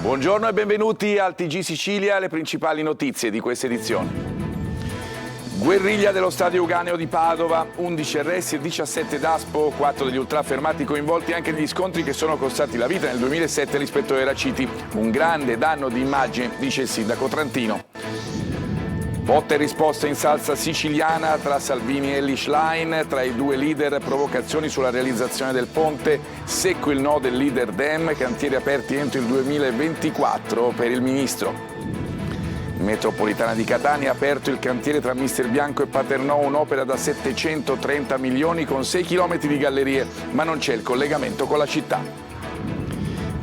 Buongiorno e benvenuti al TG Sicilia, le principali notizie di questa edizione. Guerriglia dello stadio Euganeo di Padova, 11 arresti e 17 DASPO, 4 degli ultra fermati coinvolti anche negli scontri che sono costati la vita nel 2007 all'ispettore Raciti. Un grande danno di immagine, dice il sindaco Trantino. Botta e risposta in salsa siciliana tra Salvini e Elly Schlein, tra i due leader provocazioni sulla realizzazione del ponte, secco il no del leader Dem, cantieri aperti entro il 2024 per il ministro. Metropolitana di Catania ha aperto il cantiere tra Mister Bianco e Paternò, un'opera da 730 milioni con 6 km di gallerie, ma non c'è il collegamento con la città.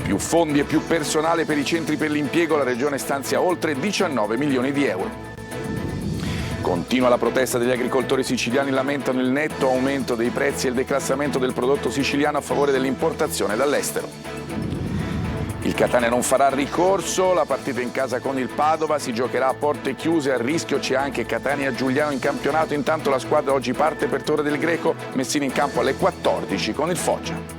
Più fondi e più personale per i centri per l'impiego, la Regione stanzia oltre 19 milioni di euro. Continua la protesta degli agricoltori siciliani, lamentano il netto aumento dei prezzi e il declassamento del prodotto siciliano a favore dell'importazione dall'estero. Il Catania non farà ricorso, la partita in casa con il Padova si giocherà a porte chiuse, a rischio c'è anche Catania Giuliano in campionato, intanto la squadra oggi parte per Torre del Greco, Messina in campo alle 14 con il Foggia.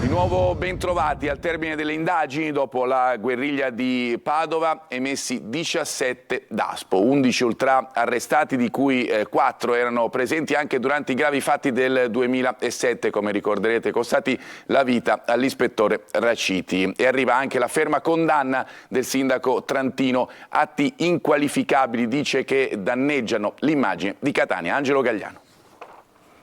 Di nuovo bentrovati al termine delle indagini dopo la guerriglia di Padova, emessi 17 DASPO, 11 ultra arrestati di cui 4 erano presenti anche durante i gravi fatti del 2007, come ricorderete, costati la vita all'ispettore Raciti. E arriva anche la ferma condanna del sindaco Trantino, atti inqualificabili, dice, che danneggiano l'immagine di Catania. Angelo Gagliano.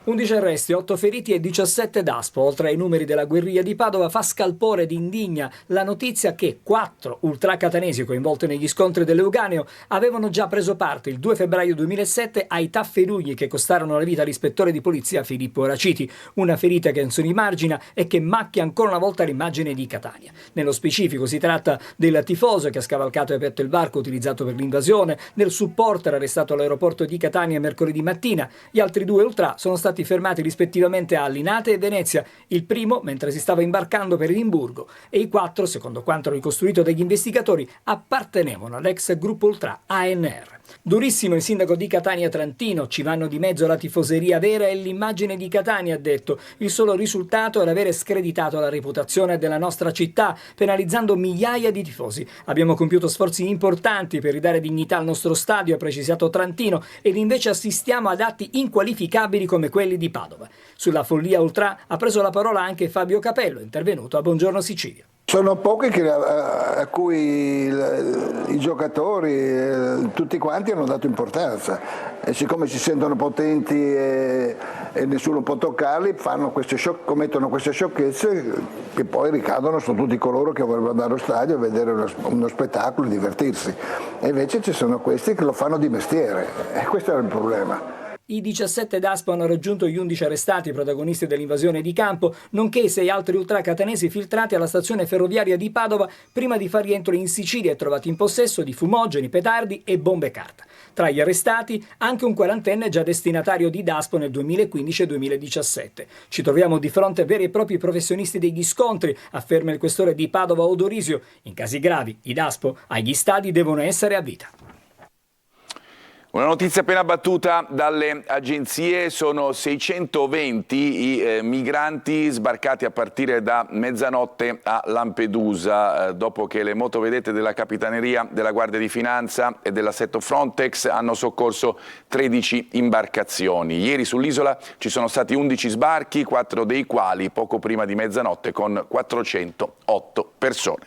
11 arresti, 8 feriti e 17 DASPO. Oltre ai numeri della guerriglia di Padova, fa scalpore ed indigna la notizia che 4 ultracatanesi coinvolti negli scontri dell'Euganeo avevano già preso parte il 2 febbraio 2007 ai tafferugli che costarono la vita all'ispettore di polizia Filippo Raciti. Una ferita che non si rimargina e che macchia ancora una volta l'immagine di Catania. Nello specifico si tratta del tifoso che ha scavalcato e aperto il varco utilizzato per l'invasione, del supporter arrestato all'aeroporto di Catania mercoledì mattina. Gli altri 2 ultra sono stati fermati rispettivamente a Linate e Venezia, il primo mentre si stava imbarcando per Edimburgo e i 4, secondo quanto ricostruito dagli investigatori, appartenevano all'ex gruppo ultra ANR. Durissimo il sindaco di Catania Trantino, ci vanno di mezzo la tifoseria vera e l'immagine di Catania, ha detto. Il solo risultato è l'avere screditato la reputazione della nostra città, penalizzando migliaia di tifosi. Abbiamo compiuto sforzi importanti per ridare dignità al nostro stadio, ha precisato Trantino, ed invece assistiamo ad atti inqualificabili come quelli di Padova. Sulla follia ultra ha preso la parola anche Fabio Capello, intervenuto a Buongiorno Sicilia. Sono pochi a cui i giocatori, tutti quanti hanno dato importanza e siccome si sentono potenti e nessuno può toccarli, commettono queste sciocchezze che poi ricadono su tutti coloro che vorrebbero andare allo stadio a vedere uno spettacolo e divertirsi. E invece ci sono questi che lo fanno di mestiere e questo è il problema. I 17 DASPO hanno raggiunto gli 11 arrestati protagonisti dell'invasione di campo, nonché i 6 altri ultracatanesi filtrati alla stazione ferroviaria di Padova prima di far rientro in Sicilia e trovati in possesso di fumogeni, petardi e bombe carta. Tra gli arrestati anche un quarantenne già destinatario di DASPO nel 2015 e 2017. Ci troviamo di fronte a veri e propri professionisti degli scontri, afferma il questore di Padova Odorisio. In casi gravi i DASPO agli stadi devono essere a vita. Una notizia appena battuta dalle agenzie: sono 620 i migranti sbarcati a partire da mezzanotte a Lampedusa, dopo che le motovedette della Capitaneria della Guardia di Finanza e dell'assetto Frontex hanno soccorso 13 imbarcazioni. Ieri sull'isola ci sono stati 11 sbarchi, 4 dei quali poco prima di mezzanotte con 408 persone.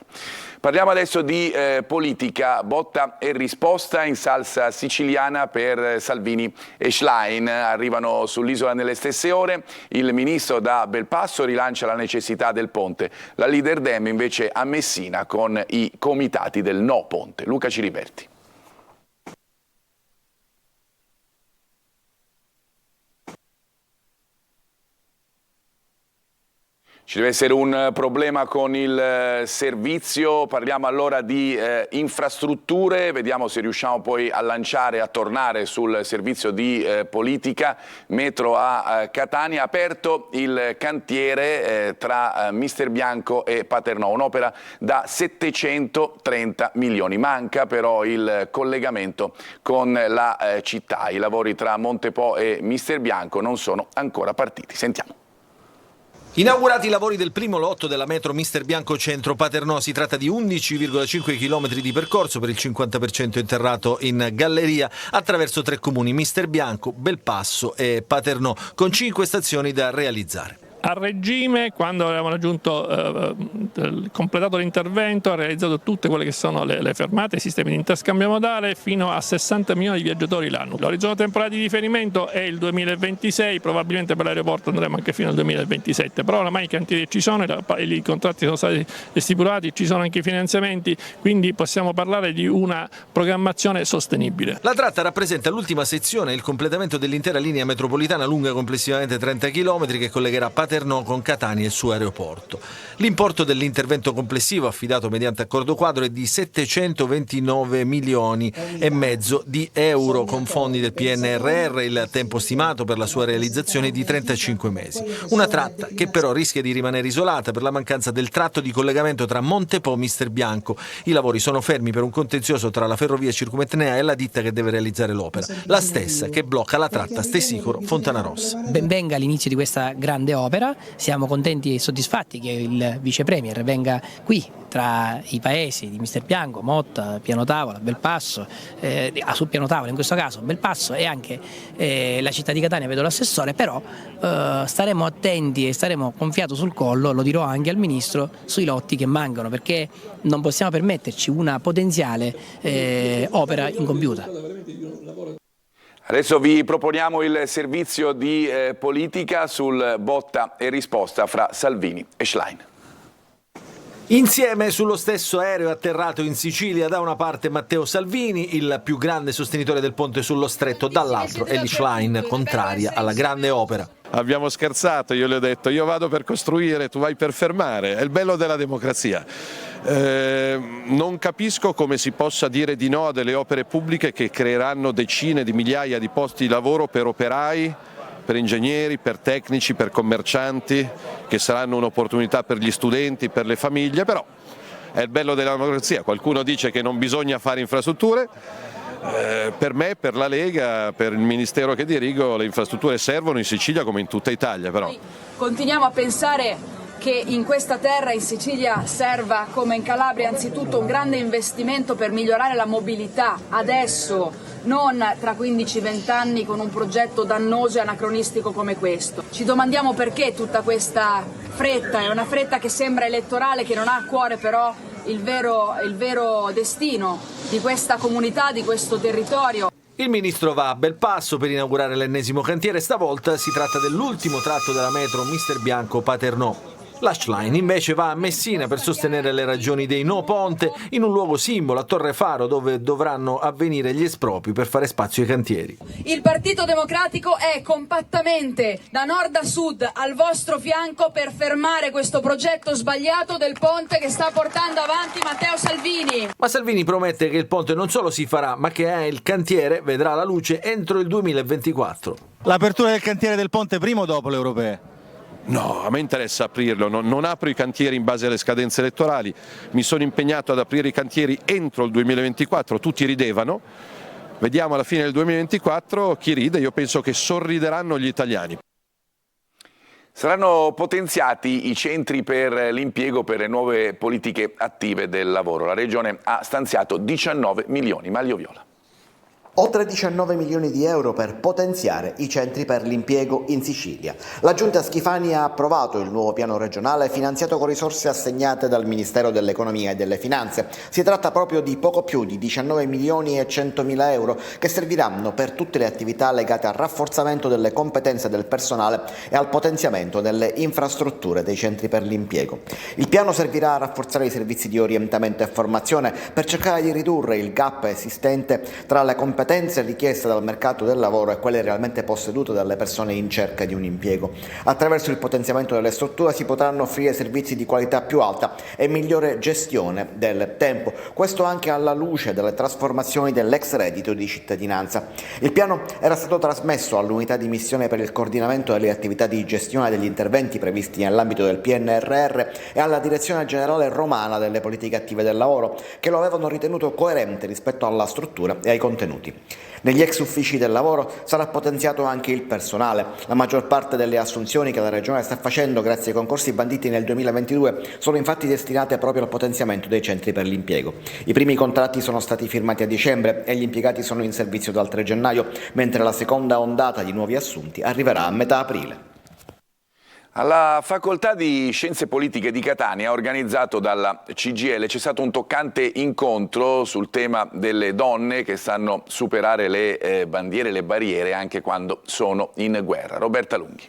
Parliamo adesso di politica, botta e risposta in salsa siciliana per Salvini e Schlein. Arrivano sull'isola nelle stesse ore, il ministro da Belpasso rilancia la necessità del ponte, la leader Dem invece a Messina con i comitati del no ponte. Luca Ciriberti. Ci deve essere un problema con il servizio, parliamo allora di infrastrutture, vediamo se riusciamo poi a lanciare, a tornare sul servizio di politica. Metro a Catania, aperto il cantiere tra Mister Bianco e Paternò, un'opera da 730 milioni. Manca però il collegamento con la città, i lavori tra Montepo e Mister Bianco non sono ancora partiti. Sentiamo. Inaugurati i lavori del primo lotto della metro Mister Bianco Centro Paternò. Si tratta di 11,5 km di percorso per il 50% interrato in galleria attraverso 3 comuni: Mister Bianco, Belpasso e Paternò, con 5 stazioni da realizzare. A regime, quando avevamo raggiunto completato l'intervento, ha realizzato tutte quelle che sono le fermate, i sistemi di interscambio modale, fino a 60 milioni di viaggiatori l'anno. L'orizzonte temporale di riferimento è il 2026, probabilmente per l'aeroporto andremo anche fino al 2027, però oramai i cantieri ci sono, i contratti sono stati stipulati, ci sono anche i finanziamenti, quindi possiamo parlare di una programmazione sostenibile. La tratta rappresenta l'ultima sezione, il completamento dell'intera linea metropolitana lunga complessivamente 30 km che collegherà Paternò con Catania e il suo aeroporto. L'importo dell'intervento complessivo, affidato mediante accordo quadro, è di 729 milioni e mezzo di euro con fondi del PNRR. Il tempo stimato per la sua realizzazione è di 35 mesi. Una tratta che però rischia di rimanere isolata per la mancanza del tratto di collegamento tra Montepo e Mister Bianco. I lavori sono fermi per un contenzioso tra la ferrovia Circumetnea e la ditta che deve realizzare l'opera, la stessa che blocca la tratta Stesicoro-Fontanarossa. Ben venga l'inizio di questa grande opera. Siamo contenti e soddisfatti che il vice premier venga qui tra i paesi di Mister Bianco, Motta, Piano Tavola, Belpasso, su Piano Tavola in questo caso, Belpasso e anche la città di Catania, vedo l'assessore, però staremo attenti e staremo con fiato sul collo, lo dirò anche al Ministro, sui lotti che mancano, perché non possiamo permetterci una potenziale opera incompiuta. Adesso vi proponiamo il servizio di politica sul botta e risposta fra Salvini e Schlein. Insieme sullo stesso aereo atterrato in Sicilia, da una parte Matteo Salvini, il più grande sostenitore del ponte sullo stretto, dall'altro Elly Schlein, contraria alla grande opera. Abbiamo scherzato, io le ho detto io vado per costruire, tu vai per fermare, è il bello della democrazia. Non capisco come si possa dire di no a delle opere pubbliche che creeranno decine di migliaia di posti di lavoro per operai, per ingegneri, per tecnici, per commercianti, che saranno un'opportunità per gli studenti, per le famiglie, però è il bello della democrazia. Qualcuno dice che non bisogna fare infrastrutture. Per me, per la Lega, per il ministero che dirigo, le infrastrutture servono in Sicilia come in tutta Italia. Però continuiamo a pensare che in questa terra, in Sicilia, serva come in Calabria anzitutto un grande investimento per migliorare la mobilità adesso, non tra 15-20 anni con un progetto dannoso e anacronistico come questo. Ci domandiamo perché tutta questa fretta, è una fretta che sembra elettorale, che non ha a cuore però il vero destino di questa comunità, di questo territorio. Il ministro va a Belpasso per inaugurare l'ennesimo cantiere, stavolta si tratta dell'ultimo tratto della metro Mister Bianco Paternò. La Schlein invece va a Messina per sostenere le ragioni dei no ponte in un luogo simbolo, a Torre Faro, dove dovranno avvenire gli espropri per fare spazio ai cantieri. Il Partito Democratico è compattamente da nord a sud al vostro fianco per fermare questo progetto sbagliato del ponte che sta portando avanti Matteo Salvini. Ma Salvini promette che il ponte non solo si farà, ma che il cantiere vedrà la luce entro il 2024. L'apertura del cantiere del ponte prima o dopo le europee? no, a me interessa aprirlo, non apro i cantieri in base alle scadenze elettorali, mi sono impegnato ad aprire i cantieri entro il 2024, tutti ridevano, vediamo alla fine del 2024 chi ride, io penso che sorrideranno gli italiani. Saranno potenziati i centri per l'impiego per le nuove politiche attive del lavoro. La Regione ha stanziato 19 milioni. Maglio Viola. Oltre 19 milioni di euro per potenziare i centri per l'impiego in Sicilia. La Giunta Schifani ha approvato il nuovo piano regionale finanziato con risorse assegnate dal Ministero dell'Economia e delle Finanze. Si tratta proprio di poco più di 19 milioni e 100 mila euro che serviranno per tutte le attività legate al rafforzamento delle competenze del personale e al potenziamento delle infrastrutture dei centri per l'impiego. Il piano servirà a rafforzare i servizi di orientamento e formazione per cercare di ridurre il gap esistente tra le competenze richieste dal mercato del lavoro e quelle realmente possedute dalle persone in cerca di un impiego. Attraverso il potenziamento delle strutture si potranno offrire servizi di qualità più alta e migliore gestione del tempo, questo anche alla luce delle trasformazioni dell'ex reddito di cittadinanza. Il piano era stato trasmesso all'unità di missione per il coordinamento delle attività di gestione degli interventi previsti nell'ambito del PNRR e alla Direzione Generale Romana delle Politiche Attive del Lavoro, che lo avevano ritenuto coerente rispetto alla struttura e ai contenuti. civili. Negli ex uffici del lavoro sarà potenziato anche il personale. La maggior parte delle assunzioni che la Regione sta facendo grazie ai concorsi banditi nel 2022 sono infatti destinate proprio al potenziamento dei centri per l'impiego. I primi contratti sono stati firmati a dicembre e gli impiegati sono in servizio dal 3 gennaio, mentre la seconda ondata di nuovi assunti arriverà a metà aprile. Alla Facoltà di Scienze Politiche di Catania, organizzato dalla CGIL, c'è stato un toccante incontro sul tema delle donne che sanno superare le bandiere e le barriere anche quando sono in guerra. Roberta Lunghi.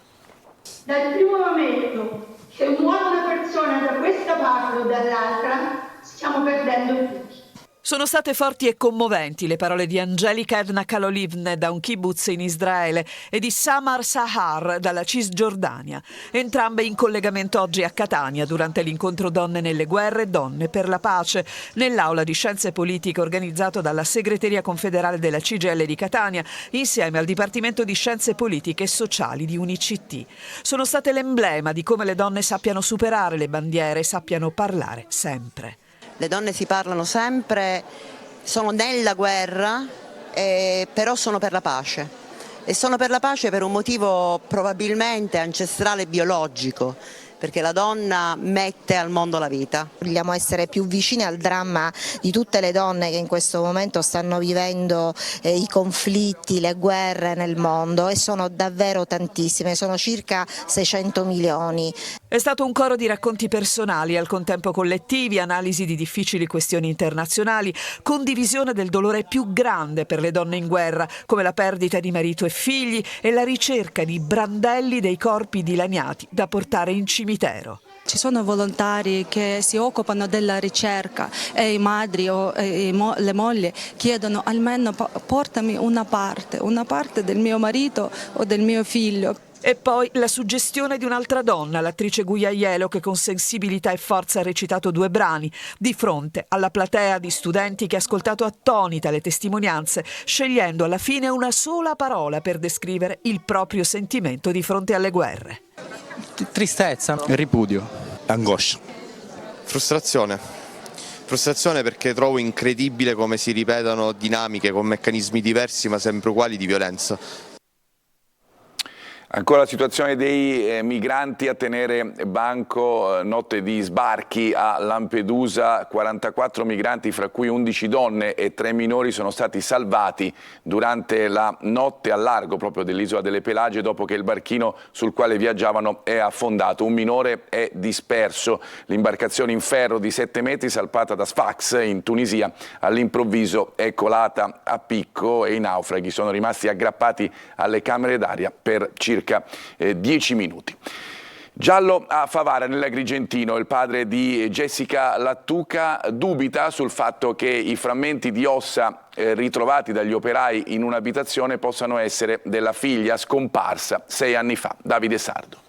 Dal primo momento che muore una persona da questa parte o dall'altra, stiamo perdendo tutti. Sono state forti e commoventi le parole di Angelika Edna Kalolivne da un kibbutz in Israele e di Samar Sahar dalla Cisgiordania, entrambe in collegamento oggi a Catania durante l'incontro Donne nelle guerre, Donne per la pace, nell'aula di Scienze Politiche organizzato dalla Segreteria Confederale della CGIL di Catania insieme al Dipartimento di Scienze Politiche e Sociali di Unicit. Sono state l'emblema di come le donne sappiano superare le bandiere e sappiano parlare sempre. Le donne si parlano sempre, sono nella guerra, però sono per la pace. E sono per la pace per un motivo probabilmente ancestrale e biologico, perché la donna mette al mondo la vita. Vogliamo essere più vicine al dramma di tutte le donne che in questo momento stanno vivendo i conflitti, le guerre nel mondo, e sono davvero tantissime, sono circa 600 milioni. È stato un coro di racconti personali, al contempo collettivi, analisi di difficili questioni internazionali, condivisione del dolore più grande per le donne in guerra, come la perdita di marito e figli e la ricerca di brandelli dei corpi dilaniati da portare in cimitero. Ci sono volontari che si occupano della ricerca e i madri o le mogli chiedono almeno portami una parte del mio marito o del mio figlio. E poi la suggestione di un'altra donna, l'attrice Guiaiello, che con sensibilità e forza ha recitato 2 brani, di fronte alla platea di studenti che ha ascoltato attonita le testimonianze, scegliendo alla fine una sola parola per descrivere il proprio sentimento di fronte alle guerre. Tristezza, ripudio, angoscia, frustrazione perché trovo incredibile come si ripetano dinamiche con meccanismi diversi ma sempre uguali di violenza. Ancora la situazione dei migranti a tenere banco, notte di sbarchi a Lampedusa, 44 migranti fra cui 11 donne e 3 minori sono stati salvati durante la notte al largo proprio dell'isola delle Pelagie dopo che il barchino sul quale viaggiavano è affondato. Un minore è disperso, l'imbarcazione in ferro di 7 metri salpata da Sfax in Tunisia all'improvviso è colata a picco e i naufraghi sono rimasti aggrappati alle camere d'aria per circa 10 minuti. Giallo a Favara nell'Agrigentino, il padre di Jessica Lattuca dubita sul fatto che i frammenti di ossa ritrovati dagli operai in un'abitazione possano essere della figlia scomparsa 6 anni fa. Davide Sardo.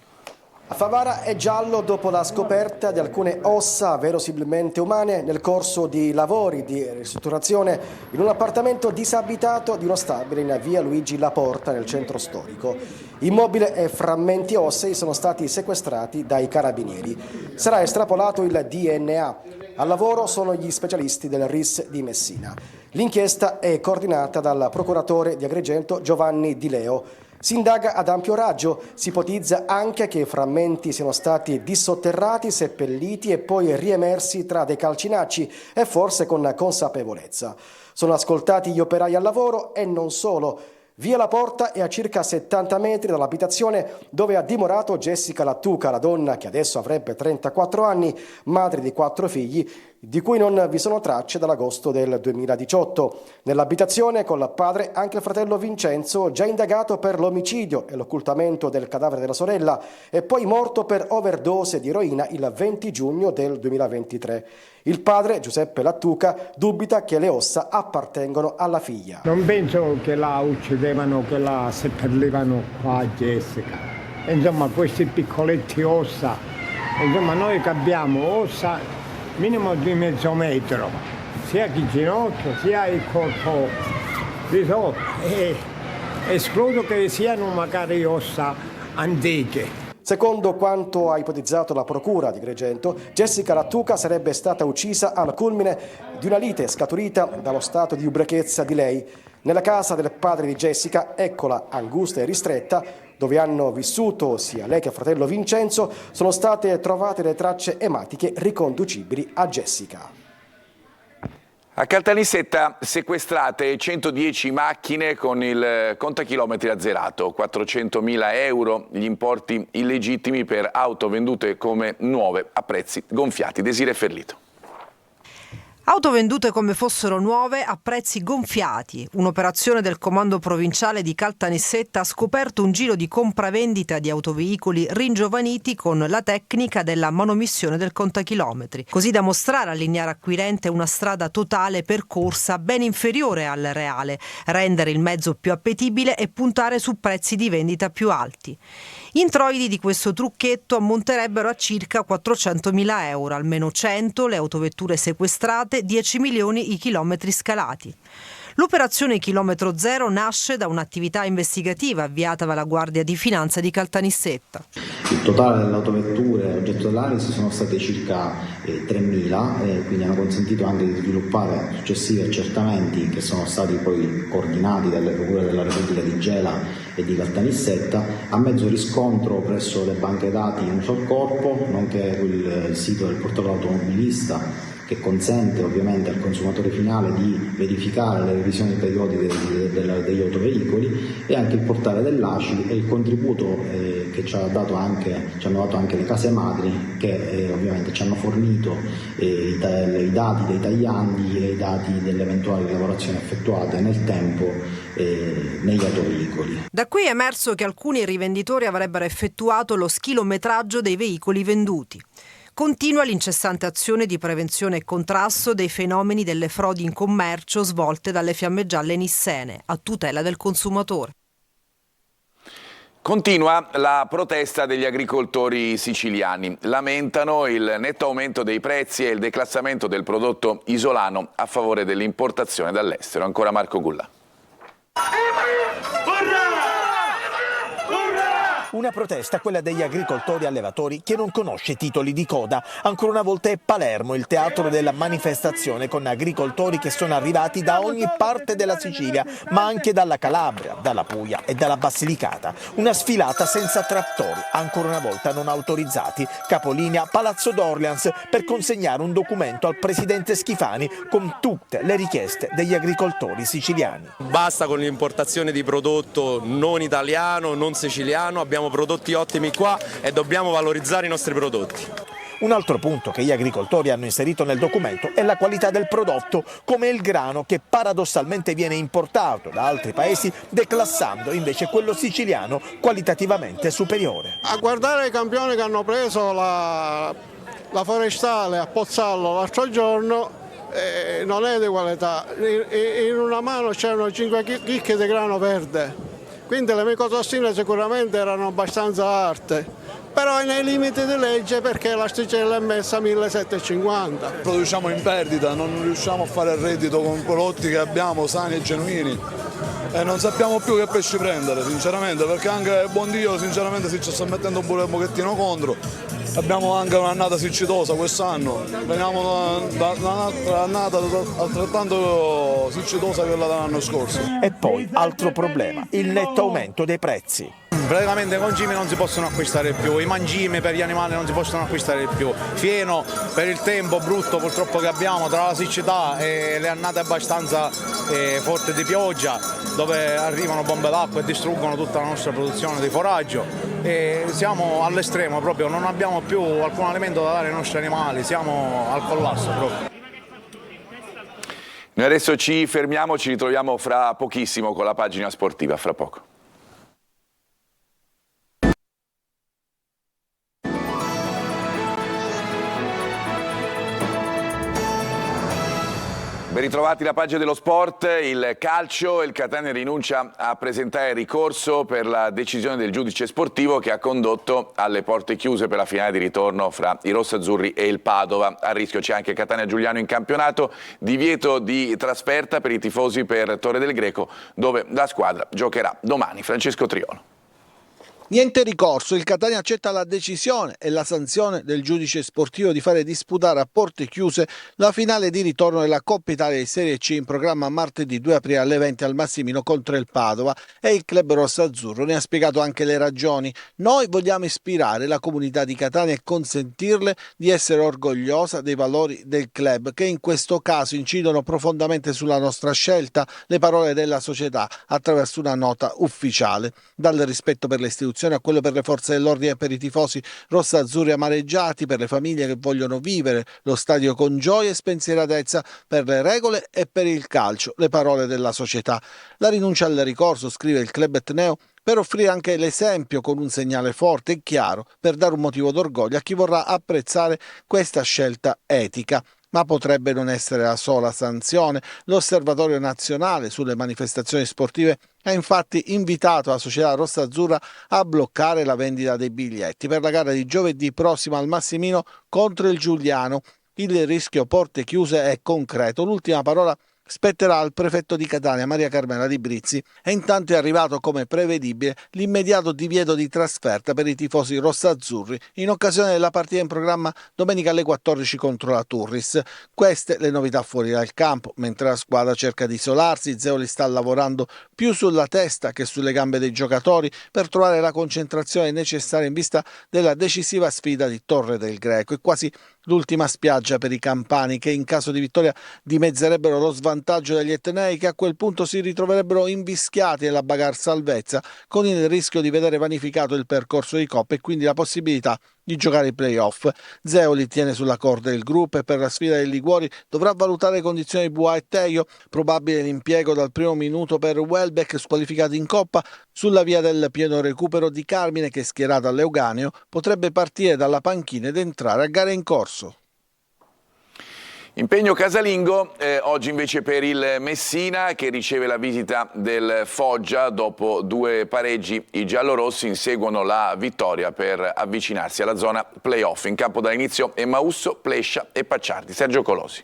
A Favara è giallo dopo la scoperta di alcune ossa verosimilmente umane nel corso di lavori di ristrutturazione in un appartamento disabitato di uno stabile in via Luigi Laporta nel centro storico. Immobile e frammenti ossei sono stati sequestrati dai carabinieri. Sarà estrapolato il DNA. Al lavoro sono gli specialisti del RIS di Messina. L'inchiesta è coordinata dal procuratore di Agrigento Giovanni Di Leo. Si indaga ad ampio raggio, si ipotizza anche che i frammenti siano stati dissotterrati, seppelliti e poi riemersi tra dei calcinacci e forse con consapevolezza. Sono ascoltati gli operai al lavoro e non solo. Via La Porta è a circa 70 metri dall'abitazione dove ha dimorato Jessica Lattuca, la donna che adesso avrebbe 34 anni, madre di 4 figli, di cui non vi sono tracce dall'agosto del 2018. Nell'abitazione con il padre anche il fratello Vincenzo, già indagato per l'omicidio e l'occultamento del cadavere della sorella, e poi morto per overdose di eroina il 20 giugno del 2023. Il padre, Giuseppe Lattuca, dubita che le ossa appartengono alla figlia. Non penso che la uccidevano, che la seppellivano qua a Jessica. Insomma, questi piccoletti ossa, insomma, noi che abbiamo ossa minimo di mezzo metro, sia il ginocchio sia il corpo di sotto. Escludo che siano magari ossa antiche. Secondo quanto ha ipotizzato la procura di Agrigento, Jessica Lattuca sarebbe stata uccisa al culmine di una lite scaturita dallo stato di ubriachezza di lei. Nella casa del padre di Jessica, eccola angusta e ristretta, dove hanno vissuto sia lei che il fratello Vincenzo, sono state trovate le tracce ematiche riconducibili a Jessica. A Caltanissetta sequestrate 110 macchine con il contachilometri azzerato, 400.000 euro, gli importi illegittimi per auto vendute come nuove a prezzi gonfiati. Desiree Ferlito. Auto vendute come fossero nuove a prezzi gonfiati. Un'operazione del comando provinciale di Caltanissetta ha scoperto un giro di compravendita di autoveicoli ringiovaniti con la tecnica della manomissione del contachilometri, così da mostrare al lineare acquirente una strada totale percorsa ben inferiore al reale, rendere il mezzo più appetibile e puntare su prezzi di vendita più alti. Gli introiti di questo trucchetto ammonterebbero a circa 400.000 euro, almeno 100 le autovetture sequestrate, 10 milioni i chilometri scalati. L'operazione Chilometro Zero nasce da un'attività investigativa avviata dalla Guardia di Finanza di Caltanissetta. Il totale delle autovetture oggetto dell'analisi sono state circa 3.000, quindi hanno consentito anche di sviluppare successivi accertamenti che sono stati poi coordinati dalle procure della Repubblica di Gela e di Caltanissetta a mezzo riscontro presso le banche dati in uso al corpo, nonché il sito del portale automobilista, che consente ovviamente al consumatore finale di verificare le revisioni periodiche degli autoveicoli, e anche il portale dell'ACI e il contributo che ci hanno dato anche le case madri, che ovviamente ci hanno fornito i dati dei tagliandi e i dati delle eventuali lavorazioni effettuate nel tempo negli autoveicoli. Da qui è emerso che alcuni rivenditori avrebbero effettuato lo schilometraggio dei veicoli venduti. Continua l'incessante azione di prevenzione e contrasto dei fenomeni delle frodi in commercio svolte dalle Fiamme Gialle nissene, a tutela del consumatore. Continua la protesta degli agricoltori siciliani. Lamentano il netto aumento dei prezzi e il declassamento del prodotto isolano a favore dell'importazione dall'estero. Ancora Marco Gulla. Una protesta, quella degli agricoltori allevatori, che non conosce titoli di coda. Ancora una volta è Palermo il teatro della manifestazione, con agricoltori che sono arrivati da ogni parte della Sicilia, ma anche dalla Calabria, dalla Puglia e dalla Basilicata. Una sfilata senza trattori, ancora una volta non autorizzati. Capolinea Palazzo d'Orleans per consegnare un documento al presidente Schifani con tutte le richieste degli agricoltori siciliani. Basta con l'importazione di prodotto non italiano, non siciliano, abbiamo prodotti ottimi qua e dobbiamo valorizzare i nostri prodotti. Un altro punto che gli agricoltori hanno inserito nel documento è la qualità del prodotto, come il grano che paradossalmente viene importato da altri paesi, declassando invece quello siciliano qualitativamente superiore. A guardare i campioni che hanno preso la forestale a Pozzallo l'altro giorno, non è di qualità. In una mano c'erano 5 chicche di grano verde. Quindi le micotossine sicuramente erano abbastanza alte, però è nei limiti di legge, perché l'asticella è messa a 1.750. Produciamo in perdita, non riusciamo a fare il reddito con prodotti che abbiamo sani e genuini e non sappiamo più che pesci prendere, sinceramente, perché anche buon Dio sinceramente si ci sta mettendo pure un pochettino contro. Abbiamo anche un'annata siccitosa quest'anno, veniamo da un'annata altrettanto siccitosa che quella dell'anno scorso. E poi altro problema, il netto aumento dei prezzi. Praticamente i concimi non si possono acquistare più, i mangimi per gli animali non si possono acquistare più, fieno per il tempo brutto purtroppo che abbiamo tra la siccità e le annate abbastanza forti di pioggia, dove arrivano bombe d'acqua e distruggono tutta la nostra produzione di foraggio, e siamo all'estremo proprio, non abbiamo più alcun alimento da dare ai nostri animali, siamo al collasso proprio. Noi adesso ci fermiamo, ci ritroviamo fra pochissimo con la pagina sportiva, fra poco. Ben ritrovati la pagina dello sport, il calcio. Il Catania rinuncia a presentare ricorso per la decisione del giudice sportivo che ha condotto alle porte chiuse per la finale di ritorno fra i rossazzurri e il Padova. A rischio c'è anche Catania Giuliano in campionato, divieto di trasferta per i tifosi per Torre del Greco, dove la squadra giocherà domani. Francesco Triolo. Niente ricorso, il Catania accetta la decisione e la sanzione del giudice sportivo di fare disputare a porte chiuse la finale di ritorno della Coppa Italia di Serie C in programma martedì 2 aprile alle 20 al Massimino contro il Padova, e il club rossazzurro ne ha spiegato anche le ragioni. Noi vogliamo ispirare la comunità di Catania e consentirle di essere orgogliosa dei valori del club, che in questo caso incidono profondamente sulla nostra scelta, le parole della società attraverso una nota ufficiale. Dal rispetto per le istituzioni a quello per le forze dell'ordine e per i tifosi rossazzurri amareggiati, per le famiglie che vogliono vivere lo stadio con gioia e spensieratezza, per le regole e per il calcio, le parole della società. La rinuncia al ricorso, scrive il club etneo, per offrire anche l'esempio con un segnale forte e chiaro, per dare un motivo d'orgoglio a chi vorrà apprezzare questa scelta etica. Ma potrebbe non essere la sola sanzione. L'Osservatorio Nazionale sulle manifestazioni sportive ha infatti invitato la società rossazzurra a bloccare la vendita dei biglietti per la gara di giovedì prossimo al Massimino contro il Giuliano. Il rischio porte chiuse è concreto. L'ultima parola spetterà al prefetto di Catania, Maria Carmela Di Brizzi, e intanto è arrivato come prevedibile l'immediato divieto di trasferta per i tifosi rossazzurri in occasione della partita in programma domenica alle 14 contro la Turris. Queste le novità fuori dal campo. Mentre la squadra cerca di isolarsi, Zeoli sta lavorando più sulla testa che sulle gambe dei giocatori per trovare la concentrazione necessaria in vista della decisiva sfida di Torre del Greco. È quasi l'ultima spiaggia per i campani, che in caso di vittoria dimezzerebbero lo svantaggio degli etnei, che a quel punto si ritroverebbero invischiati nella bagarre salvezza, con il rischio di vedere vanificato il percorso di Coppa e quindi la possibilità di giocare i play-off. Zeoli tiene sulla corda il gruppo e per la sfida dei Liguori dovrà valutare le condizioni di Bua e Teio. Probabile l'impiego dal primo minuto per Welbeck, squalificato in Coppa, sulla via del pieno recupero di Carmine, che schierato all'Euganeo potrebbe partire dalla panchina ed entrare a gare in corso. Impegno casalingo, oggi invece per il Messina, che riceve la visita del Foggia. Dopo 2 pareggi i giallorossi inseguono la vittoria per avvicinarsi alla zona play-off. In campo dall'inizio Emausso, Plescia e Pacciardi. Sergio Colosi.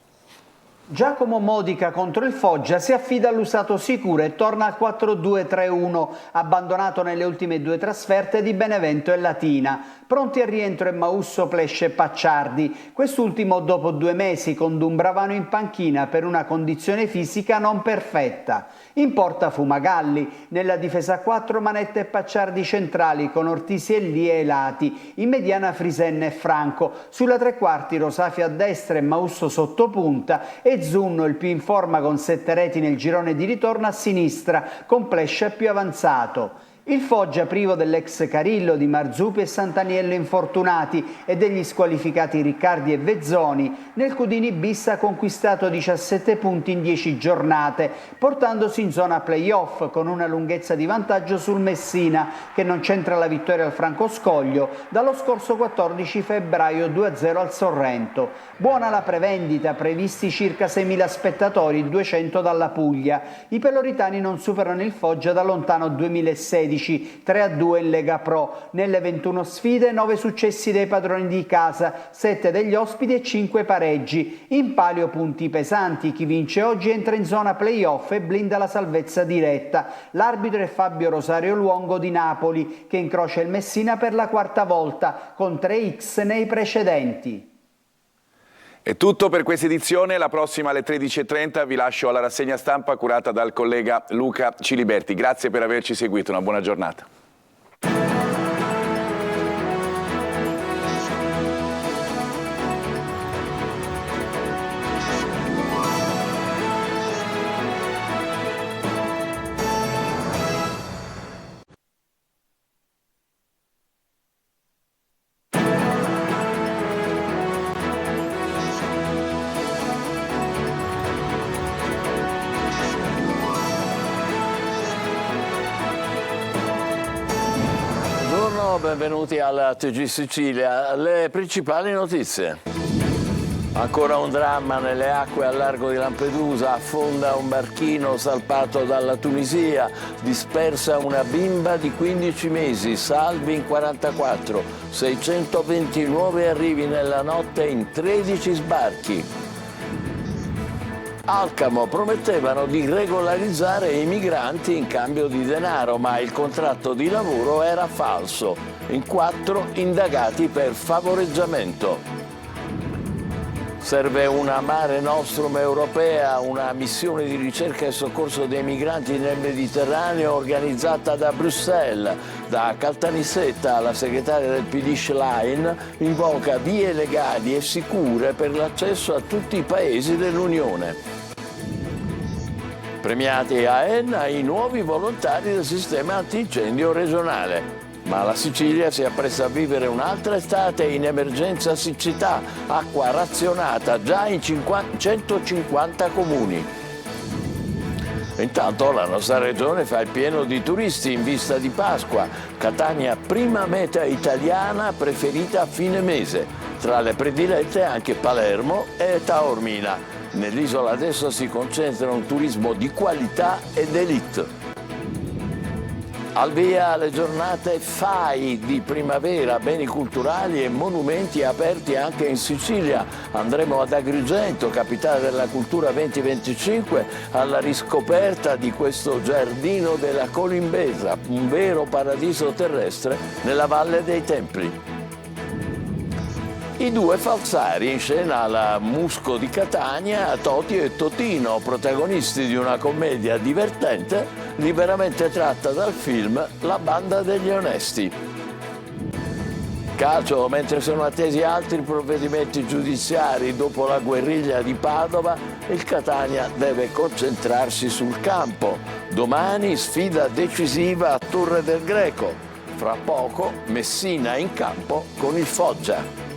Giacomo Modica contro il Foggia si affida all'usato sicuro e torna al 4-2-3-1, abbandonato nelle ultime 2 trasferte di Benevento e Latina. Pronti al rientro Emausso, Plescia e Pacciardi, quest'ultimo dopo 2 mesi con Dumbravano in panchina per una condizione fisica non perfetta. In porta Fumagalli, nella difesa 4 Manetta e Pacciardi centrali con Ortisi e Lie ai lati, in mediana Frisenna e Franco, sulla tre quarti Rosafi a destra e Mausso sottopunta e Zunno, il più in forma con 7 reti nel girone di ritorno, a sinistra, con Plescia più avanzato. Il Foggia, privo dell'ex Carillo, di Marzupi e Santaniello infortunati e degli squalificati Riccardi e Vezzoni, nel Cudini bis ha conquistato 17 punti in 10 giornate, portandosi in zona play-off con una lunghezza di vantaggio sul Messina, che non c'entra la vittoria al Francoscoglio dallo scorso 14 febbraio 2-0 al Sorrento. Buona la prevendita, previsti circa 6.000 spettatori, 200 dalla Puglia. I peloritani non superano il Foggia da lontano 2016. 3-2 in Lega Pro. Nelle 21 sfide 9 successi dei padroni di casa, 7 degli ospiti e 5 pareggi. In palio punti pesanti, chi vince oggi entra in zona play-off e blinda la salvezza diretta. L'arbitro è Fabio Rosario Luongo di Napoli, che incrocia il Messina per la 4ª volta, con 3x nei precedenti. È tutto per questa edizione, la prossima alle 13:30 vi lascio alla rassegna stampa curata dal collega Luca Ciliberti. Grazie per averci seguito, una buona giornata. Benvenuti alla TG Sicilia. Le principali notizie. Ancora un dramma nelle acque al largo di Lampedusa, affonda un barchino salpato dalla Tunisia, dispersa una bimba di 15 mesi, salvi in 44, 620 nuovi arrivi nella notte in 13 sbarchi. Alcamo promettevano di regolarizzare i migranti in cambio di denaro, ma il contratto di lavoro era falso. In 4 indagati per favoreggiamento. Serve una Mare Nostrum europea, una missione di ricerca e soccorso dei migranti nel Mediterraneo organizzata da Bruxelles. Da Caltanissetta, la segretaria del PD Schlein invoca vie legali e sicure per l'accesso a tutti i paesi dell'Unione. Premiati a Enna i nuovi volontari del sistema antincendio regionale. Ma la Sicilia si appresta a vivere un'altra estate in emergenza siccità, acqua razionata già in 150 comuni. Intanto la nostra regione fa il pieno di turisti in vista di Pasqua. Catania prima meta italiana preferita a fine mese. Tra le predilette anche Palermo e Taormina. Nell'isola adesso si concentra un turismo di qualità ed elite. Al via le giornate FAI di primavera, beni culturali e monumenti aperti anche in Sicilia. Andremo ad Agrigento, capitale della cultura 2025, alla riscoperta di questo giardino della Colimbesa, un vero paradiso terrestre nella Valle dei Templi. I 2 falsari in scena alla Musco di Catania, Toti e Totino, protagonisti di una commedia divertente liberamente tratta dal film La banda degli onesti. Calcio, mentre sono attesi altri provvedimenti giudiziari dopo la guerriglia di Padova, il Catania deve concentrarsi sul campo. Domani sfida decisiva a Torre del Greco. Fra poco Messina in campo con il Foggia.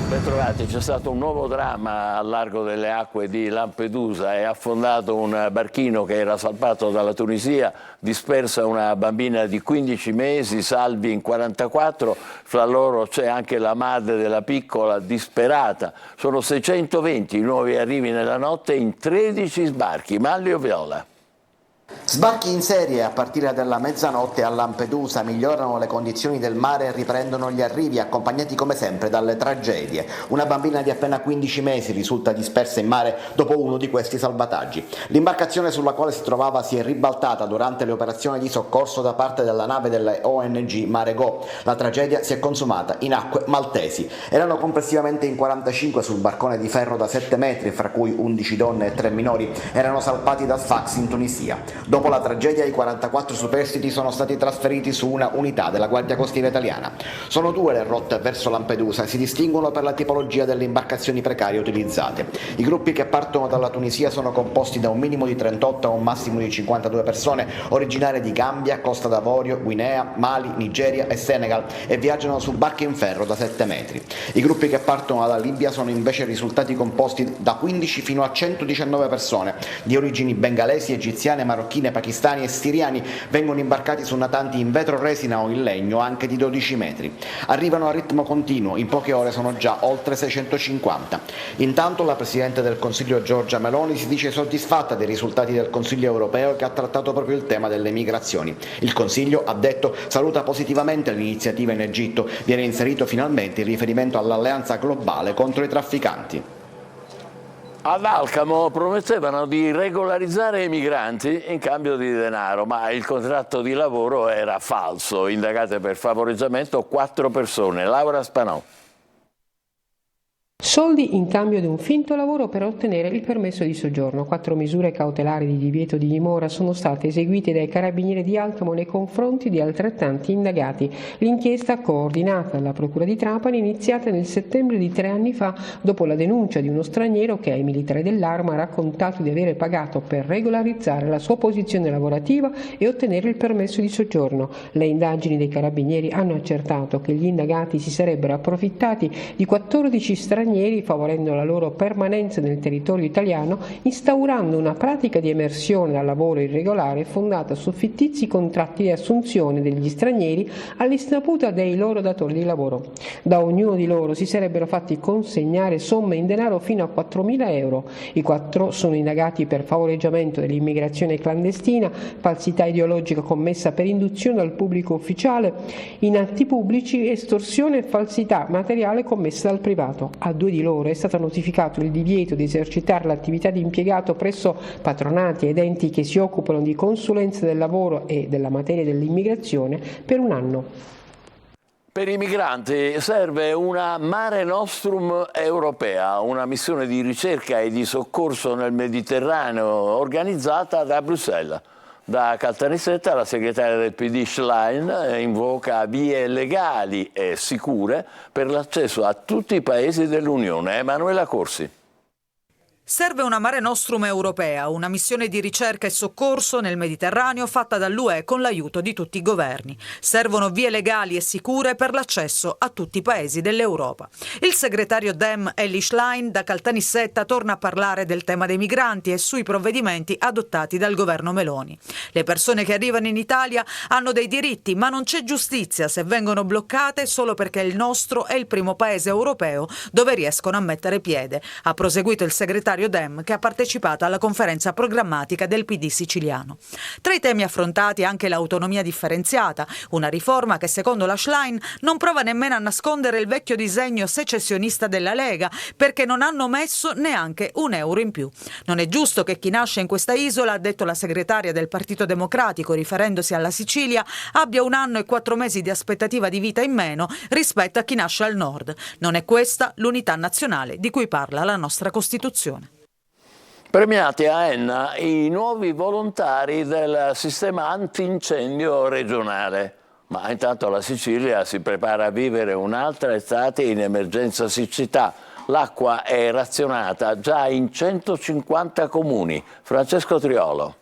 Bentrovati, c'è stato un nuovo dramma al largo delle acque di Lampedusa. È affondato un barchino che era salpato dalla Tunisia, dispersa una bambina di 15 mesi, salvi in 44, fra loro c'è anche la madre della piccola disperata. Sono 620 i nuovi arrivi nella notte in 13 sbarchi. Manlio Viola. Sbarchi in serie a partire dalla mezzanotte a Lampedusa, migliorano le condizioni del mare e riprendono gli arrivi, accompagnati come sempre dalle tragedie. Una bambina di appena 15 mesi risulta dispersa in mare dopo uno di questi salvataggi. L'imbarcazione sulla quale si trovava si è ribaltata durante le operazioni di soccorso da parte della nave delle ONG Mare Go. La tragedia si è consumata in acque maltesi. Erano complessivamente in 45 sul barcone di ferro da 7 metri, fra cui 11 donne e 3 minori. Erano salpati da Sfax in Tunisia. Dopo la tragedia i 44 superstiti sono stati trasferiti su una unità della Guardia Costiera italiana. Sono 2 le rotte verso Lampedusa e si distinguono per la tipologia delle imbarcazioni precarie utilizzate. I gruppi che partono dalla Tunisia sono composti da un minimo di 38 a un massimo di 52 persone, originarie di Gambia, Costa d'Avorio, Guinea, Mali, Nigeria e Senegal, e viaggiano su barche in ferro da 7 metri. I gruppi che partono dalla Libia sono invece risultati composti da 15 fino a 119 persone, di origini bengalesi, egiziane, marocchine, pakistani e siriani. Vengono imbarcati su natanti in vetro resina o in legno anche di 12 metri. Arrivano a ritmo continuo, in poche ore sono già oltre 650. Intanto la Presidente del Consiglio Giorgia Meloni si dice soddisfatta dei risultati del Consiglio europeo, che ha trattato proprio il tema delle migrazioni. Il Consiglio, ha detto, saluta positivamente l'iniziativa in Egitto. Viene inserito finalmente il riferimento all'alleanza globale contro i trafficanti. Ad Alcamo promettevano di regolarizzare i migranti in cambio di denaro, ma il contratto di lavoro era falso. Indagate per favoreggiamento 4 persone. Laura Spanò. Soldi in cambio di un finto lavoro per ottenere il permesso di soggiorno. 4 misure cautelari di divieto di dimora sono state eseguite dai carabinieri di Alcamo nei confronti di altrettanti indagati. L'inchiesta, coordinata dalla Procura di Trapani, è iniziata nel settembre di 3 anni fa, dopo la denuncia di uno straniero che ai militari dell'Arma ha raccontato di avere pagato per regolarizzare la sua posizione lavorativa e ottenere il permesso di soggiorno. Le indagini dei carabinieri hanno accertato che gli indagati si sarebbero approfittati di 14 stranieri stranieri, favorendo la loro permanenza nel territorio italiano, instaurando una pratica di emersione dal lavoro irregolare fondata su fittizi contratti di assunzione degli stranieri all'insaputa dei loro datori di lavoro. Da ognuno di loro si sarebbero fatti consegnare somme in denaro fino a 4.000 euro. I 4 sono indagati per favoreggiamento dell'immigrazione clandestina, falsità ideologica commessa per induzione al pubblico ufficiale in atti pubblici, estorsione e falsità materiale commessa dal privato. A 2 di loro è stato notificato il divieto di esercitare l'attività di impiegato presso patronati ed enti che si occupano di consulenza del lavoro e della materia dell'immigrazione per 1 anno. Per i migranti serve una Mare Nostrum europea, una missione di ricerca e di soccorso nel Mediterraneo organizzata da Bruxelles. Da Caltanissetta la segretaria del PD Schlein invoca vie legali e sicure per l'accesso a tutti i paesi dell'Unione. Emanuela Corsi. Serve una Mare Nostrum europea, una missione di ricerca e soccorso nel Mediterraneo fatta dall'UE con l'aiuto di tutti i governi. Servono vie legali e sicure per l'accesso a tutti i paesi dell'Europa. Il segretario Dem Eli Schlein da Caltanissetta torna a parlare del tema dei migranti e sui provvedimenti adottati dal governo Meloni. Le persone che arrivano in Italia hanno dei diritti, ma non c'è giustizia se vengono bloccate solo perché il nostro è il primo paese europeo dove riescono a mettere piede, ha proseguito il segretario Dem, che ha partecipato alla conferenza programmatica del PD siciliano. Tra i temi affrontati anche l'autonomia differenziata, una riforma che secondo la Schlein non prova nemmeno a nascondere il vecchio disegno secessionista della Lega, perché non hanno messo neanche €1 in più. Non è giusto che chi nasce in questa isola, ha detto la segretaria del Partito Democratico riferendosi alla Sicilia, abbia 1 anno e 4 mesi di aspettativa di vita in meno rispetto a chi nasce al nord. Non è questa l'unità nazionale di cui parla la nostra Costituzione. Premiati a Enna i nuovi volontari del sistema antincendio regionale. Ma intanto la Sicilia si prepara a vivere un'altra estate in emergenza siccità. L'acqua è razionata già in 150 comuni. Francesco Triolo.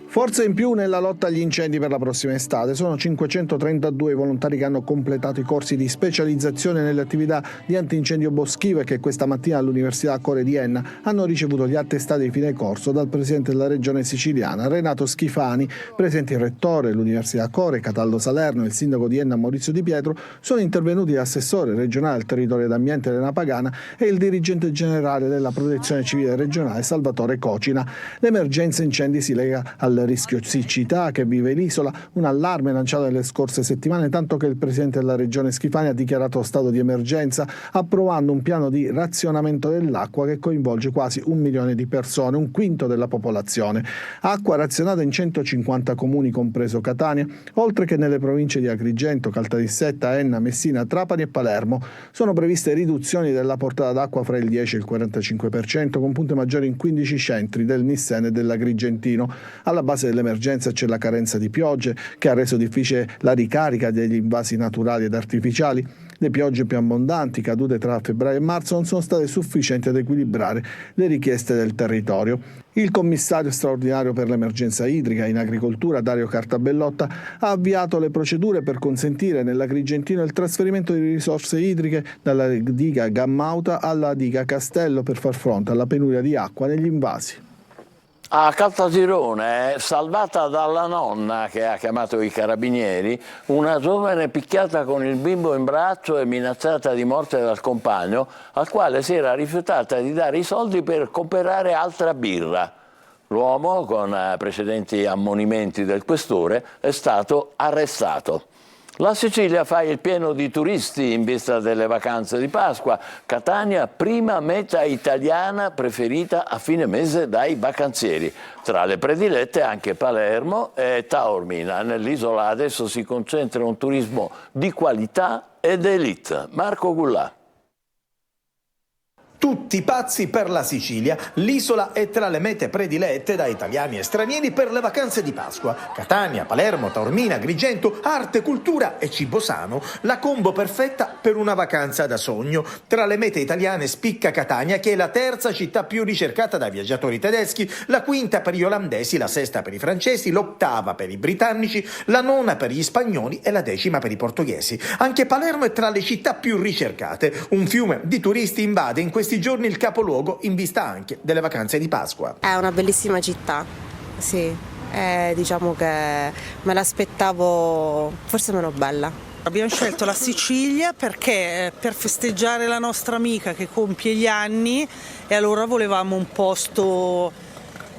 Forza in più nella lotta agli incendi per la prossima estate. Sono 532 i volontari che hanno completato i corsi di specializzazione nelle attività di antincendio boschivo e che questa mattina all'Università Accore di Enna hanno ricevuto gli attestati di fine corso dal Presidente della Regione siciliana, Renato Schifani. Presenti il Rettore dell'Università Accore, Cataldo Salerno, e il Sindaco di Enna, Maurizio Di Pietro, sono intervenuti l'assessore regionale al territorio ed ambiente, Elena Pagana, e il dirigente generale della Protezione Civile regionale, Salvatore Cocina. L'emergenza incendi si lega al rischio siccità che vive l'isola, un allarme lanciato nelle scorse settimane, tanto che il Presidente della Regione Schifani ha dichiarato stato di emergenza, approvando un piano di razionamento dell'acqua che coinvolge quasi 1 milione di persone, 1/5 della popolazione. Acqua razionata in 150 comuni, compreso Catania, oltre che nelle province di Agrigento, Caltanissetta, Enna, Messina, Trapani e Palermo. Sono previste riduzioni della portata d'acqua fra il 10 e il 45%, con punte maggiori in 15 centri del Nissene e dell'Agrigentino. Alla base dell'emergenza c'è la carenza di piogge, che ha reso difficile la ricarica degli invasi naturali ed artificiali. Le piogge più abbondanti, cadute tra febbraio e marzo, non sono state sufficienti ad equilibrare le richieste del territorio. Il commissario straordinario per l'emergenza idrica in agricoltura, Dario Cartabellotta, ha avviato le procedure per consentire nell'Agrigentino il trasferimento di risorse idriche dalla diga Gammauta alla diga Castello per far fronte alla penuria di acqua negli invasi. A Caltagirone, salvata dalla nonna che ha chiamato i carabinieri, una giovane picchiata con il bimbo in braccio e minacciata di morte dal compagno, al quale si era rifiutata di dare i soldi per comprare altra birra. L'uomo, con precedenti ammonimenti del questore, è stato arrestato. La Sicilia fa il pieno di turisti in vista delle vacanze di Pasqua. Catania, prima meta italiana preferita a fine mese dai vacanzieri. Tra le predilette anche Palermo e Taormina. Nell'isola adesso si concentra un turismo di qualità ed elite. Marco Gullà. Tutti pazzi per la Sicilia, l'isola è tra le mete predilette da italiani e stranieri per le vacanze di Pasqua. Catania, Palermo, Taormina, Agrigento, arte, cultura e cibo sano, la combo perfetta per una vacanza da sogno. Tra le mete italiane spicca Catania, che è la terza città più ricercata dai viaggiatori tedeschi, la quinta per gli olandesi, la sesta per i francesi, l'ottava per i britannici, la nona per gli spagnoli e la decima per i portoghesi. Anche Palermo è tra le città più ricercate. Un fiume di turisti invade in questi giorni il capoluogo in vista anche delle vacanze di Pasqua. È una bellissima città, sì, diciamo che me l'aspettavo forse meno bella. Abbiamo scelto la Sicilia perché per festeggiare la nostra amica che compie gli anni e allora volevamo un posto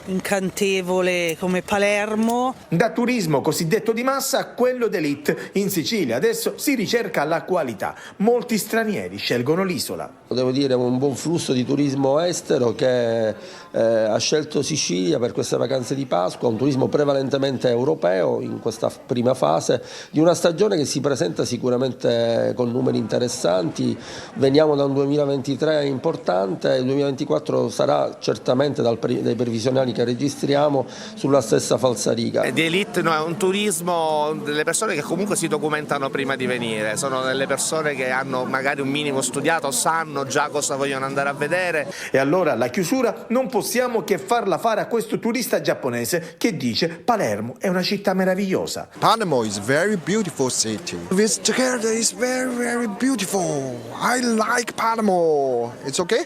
incantevole come Palermo. Da turismo cosiddetto di massa a quello d'élite in Sicilia adesso si ricerca la qualità. Molti stranieri scelgono l'isola. Devo dire un buon flusso di turismo estero che ha scelto Sicilia per queste vacanze di Pasqua, un turismo prevalentemente europeo in questa prima fase di una stagione che si presenta sicuramente con numeri interessanti. Veniamo da un 2023 importante, il 2024 sarà certamente dai previsionali che registriamo sulla stessa falsariga. Di élite no, è un turismo delle persone che comunque si documentano prima di venire, sono delle persone che hanno magari un minimo studiato, sanno già cosa vogliono andare a vedere. E allora la chiusura non possiamo che farla fare a questo turista giapponese che dice Palermo è una città meravigliosa. Palermo is very beautiful city. This Jakarta is very very beautiful. I like Palermo. It's okay?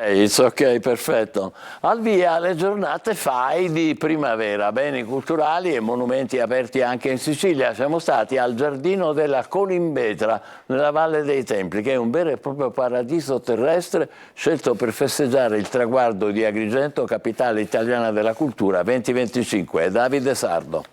It's ok, perfetto. Al via le giornate FAI di primavera, beni culturali e monumenti aperti anche in Sicilia. Siamo stati al Giardino della Colimbetra, nella Valle dei Templi, che è un vero e proprio paradiso terrestre scelto per festeggiare il traguardo di Agrigento, capitale italiana della cultura 2025. Davide Sardo.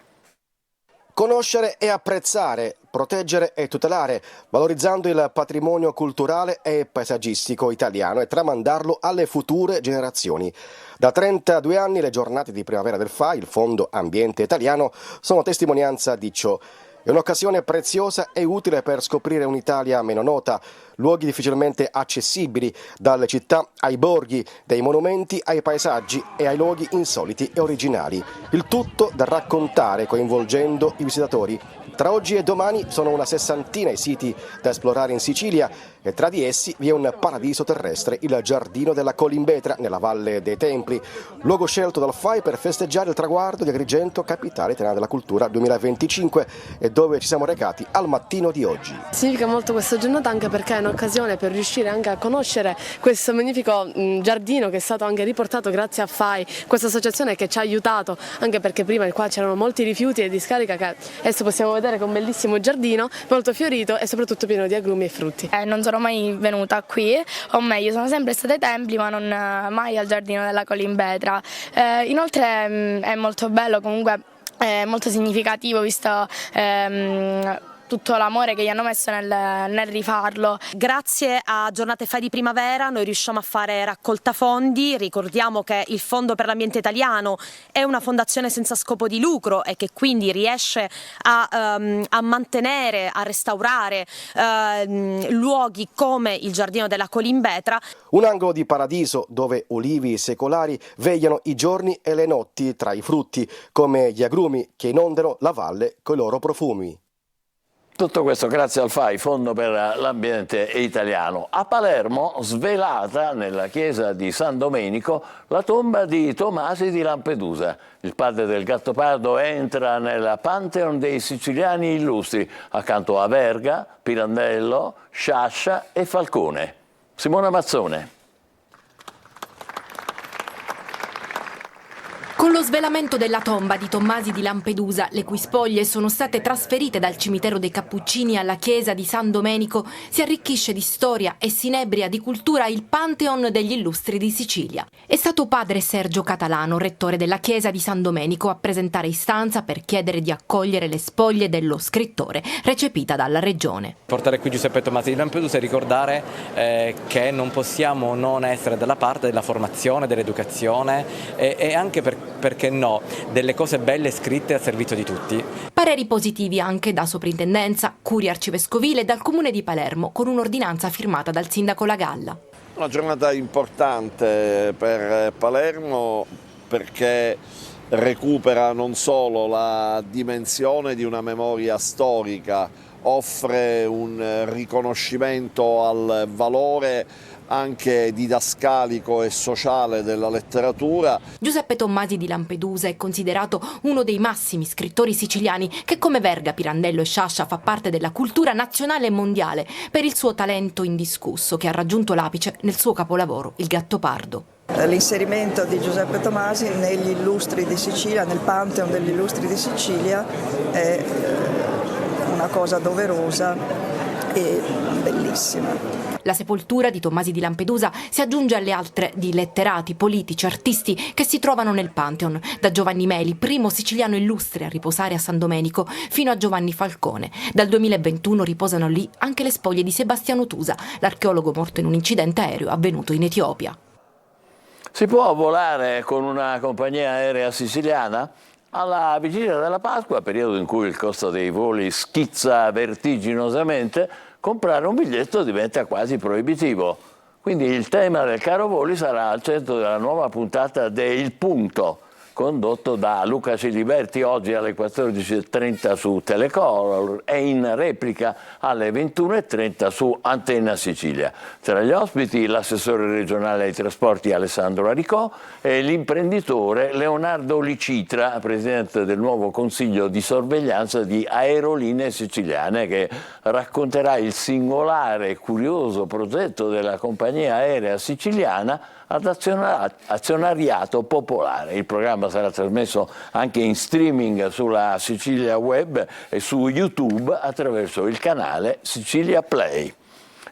Conoscere e apprezzare, proteggere e tutelare, valorizzando il patrimonio culturale e paesaggistico italiano e tramandarlo alle future generazioni. Da 32 anni le giornate di primavera del FAI, il Fondo Ambiente Italiano, sono testimonianza di ciò. È un'occasione preziosa e utile per scoprire un'Italia meno nota, luoghi difficilmente accessibili, dalle città ai borghi, dai monumenti ai paesaggi e ai luoghi insoliti e originali. Il tutto da raccontare coinvolgendo i visitatori. Tra oggi e domani sono una sessantina i siti da esplorare in Sicilia e tra di essi vi è un paradiso terrestre, il Giardino della Colimbetra, nella Valle dei Templi, luogo scelto dal FAI per festeggiare il traguardo di Agrigento, capitale italiana della cultura 2025, e dove ci siamo recati al mattino di oggi. Significa molto questa giornata anche perché è un'occasione per riuscire anche a conoscere questo magnifico giardino che è stato anche riportato grazie a FAI, questa associazione che ci ha aiutato, anche perché prima qua c'erano molti rifiuti e discarica che adesso possiamo vedere che è un bellissimo giardino, molto fiorito e soprattutto pieno di agrumi e frutti. Non sono mai venuta qui, o meglio sono sempre stata ai templi ma non mai al Giardino della Colimbetra. Inoltre è molto bello, comunque è molto significativo visto tutto l'amore che gli hanno messo nel rifarlo. Grazie a Giornate FAI di primavera noi riusciamo a fare raccolta fondi. Ricordiamo che il Fondo per l'Ambiente Italiano è una fondazione senza scopo di lucro e che quindi riesce a mantenere, a restaurare luoghi come il Giardino della Colimbetra. Un angolo di paradiso dove olivi secolari vegliano i giorni e le notti tra i frutti, come gli agrumi che inondano la valle coi loro profumi. Tutto questo grazie al FAI, Fondo per l'Ambiente Italiano. A Palermo, svelata nella chiesa di San Domenico, la tomba di Tomasi di Lampedusa. Il padre del Gattopardo entra nel Pantheon dei siciliani illustri, accanto a Verga, Pirandello, Sciascia e Falcone. Simona Mazzone. Con lo svelamento della tomba di Tomasi di Lampedusa, le cui spoglie sono state trasferite dal cimitero dei Cappuccini alla chiesa di San Domenico, si arricchisce di storia e si inebria di cultura il Pantheon degli illustri di Sicilia. È stato padre Sergio Catalano, rettore della chiesa di San Domenico, a presentare istanza per chiedere di accogliere le spoglie dello scrittore, recepita dalla regione. Portare qui Giuseppe Tomasi di Lampedusa e ricordare che non possiamo non essere dalla parte della formazione, dell'educazione e anche perché no, delle cose belle scritte a servizio di tutti. Pareri positivi anche da Soprintendenza, Curia Arcivescovile e dal Comune di Palermo, con un'ordinanza firmata dal sindaco La Galla. Una giornata importante per Palermo perché recupera non solo la dimensione di una memoria storica, offre un riconoscimento al valore anche didascalico e sociale della letteratura. Giuseppe Tommasi di Lampedusa è considerato uno dei massimi scrittori siciliani che come Verga, Pirandello e Sciascia fa parte della cultura nazionale e mondiale per il suo talento indiscusso che ha raggiunto l'apice nel suo capolavoro Il Gattopardo. L'inserimento di Giuseppe Tommasi negli illustri di Sicilia, nel Pantheon degli illustri di Sicilia, è una cosa doverosa e bellissima. La sepoltura di Tommasi di Lampedusa si aggiunge alle altre di letterati, politici, artisti che si trovano nel Pantheon, da Giovanni Meli, primo siciliano illustre a riposare a San Domenico, fino a Giovanni Falcone. Dal 2021 riposano lì anche le spoglie di Sebastiano Tusa, l'archeologo morto in un incidente aereo avvenuto in Etiopia. Si può volare con una compagnia aerea siciliana? Alla vigilia della Pasqua, periodo in cui il costo dei voli schizza vertiginosamente, comprare un biglietto diventa quasi proibitivo. Quindi il tema del caro voli sarà al centro della nuova puntata de Il Punto, condotto da Luca Ciliberti oggi alle 14.30 su Telecolor e in replica alle 21.30 su Antenna Sicilia. Tra gli ospiti l'assessore regionale ai trasporti Alessandro Aricò e l'imprenditore Leonardo Licitra, presidente del nuovo consiglio di sorveglianza di Aerolinee Siciliane, che racconterà il singolare e curioso progetto della compagnia aerea siciliana ad azionariato popolare. Il programma sarà trasmesso anche in streaming sulla Sicilia Web e su YouTube attraverso il canale Sicilia Play.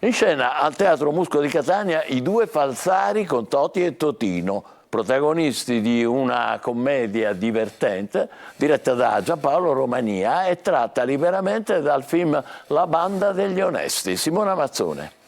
In scena al Teatro Musco di Catania i due falsari con Toti e Totino, protagonisti di una commedia divertente diretta da Giampaolo Romania e tratta liberamente dal film La banda degli onesti. Simona Mazzone.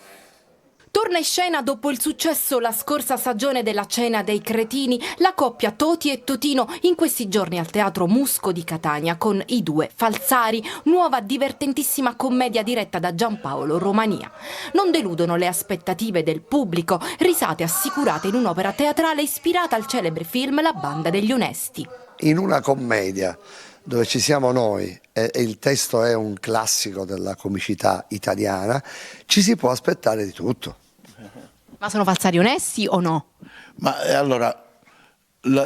Torna in scena dopo il successo la scorsa stagione della Cena dei Cretini, la coppia Toti e Totino in questi giorni al Teatro Musco di Catania con I due falsari, nuova divertentissima commedia diretta da Giampaolo Romania. Non deludono le aspettative del pubblico, risate assicurate in un'opera teatrale ispirata al celebre film La banda degli onesti. In una commedia dove ci siamo noi e il testo è un classico della comicità italiana, ci si può aspettare di tutto. Ma sono falsari onesti o no? Ma allora,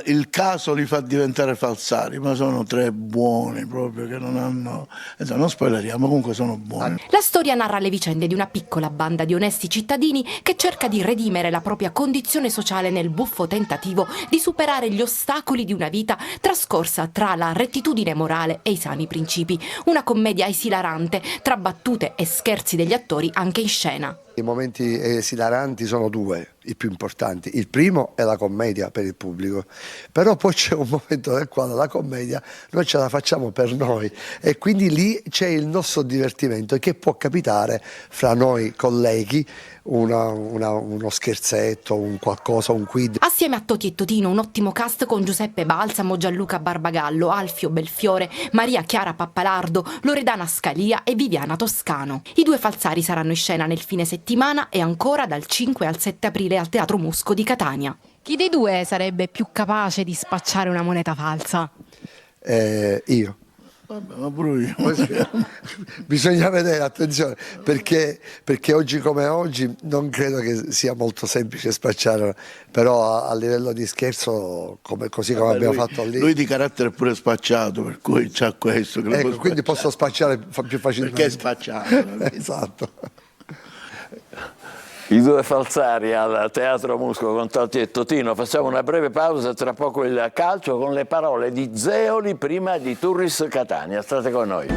il caso li fa diventare falsari, ma sono tre buoni proprio che non hanno... non spoileriamo, comunque sono buoni. La storia narra le vicende di una piccola banda di onesti cittadini che cerca di redimere la propria condizione sociale nel buffo tentativo di superare gli ostacoli di una vita trascorsa tra la rettitudine morale e i sani principi. Una commedia esilarante, tra battute e scherzi degli attori anche in scena. I momenti esilaranti sono due, i più importanti. Il primo è la commedia per il pubblico, però poi c'è un momento nel quale la commedia noi ce la facciamo per noi e quindi lì c'è il nostro divertimento che può capitare fra noi colleghi, uno scherzetto, un qualcosa, un quid. Assieme a Toti e Totino un ottimo cast con Giuseppe Balsamo, Gianluca Barbagallo, Alfio Belfiore, Maria Chiara Pappalardo, Loredana Scalia e Viviana Toscano. I due falsari saranno in scena nel fine settimana e ancora dal 5 al 7 aprile al Teatro Musco di Catania. Chi dei due sarebbe più capace di spacciare una moneta falsa? Io. Vabbè, ma pure io. Bisogna vedere, attenzione, perché oggi come oggi non credo che sia molto semplice spacciare, però a livello di scherzo, così come abbiamo fatto lì. Lui di carattere è pure spacciato, per cui c'ha questo. Che ecco, quindi posso spacciare più facilmente. Perché è spacciato. Esatto. I due falsari al Teatro Musco con Toti e Totino. Facciamo una breve pausa, tra poco il calcio con le parole di Zeoli prima di Turris Catania. State con noi.